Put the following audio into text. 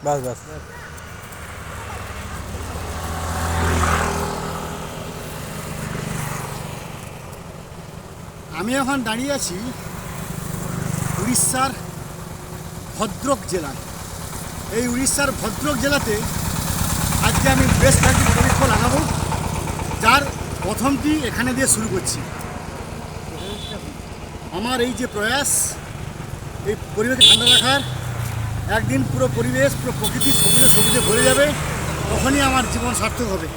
বাস বাস। আমি এখন দাঁড়িয়ে আছি উড়িষ্যার ভদ্রক জেলায়। এই উড়িষ্যার ভদ্রক জেলাতে আজকে আমি বেশ কয়েকটি পদক্ষেপ লাগাবো, যার প্রথমটি এখানে দিয়ে শুরু করছি। আমার এই যে প্রয়াস, এই পরিবেশকে ঠান্ডা রাখার, একদিন পুরো পরিবেশ পুরো প্রকৃতি সবুজে সবুজে ভরে যাবে, তখনই আমার জীবন সার্থক হবে।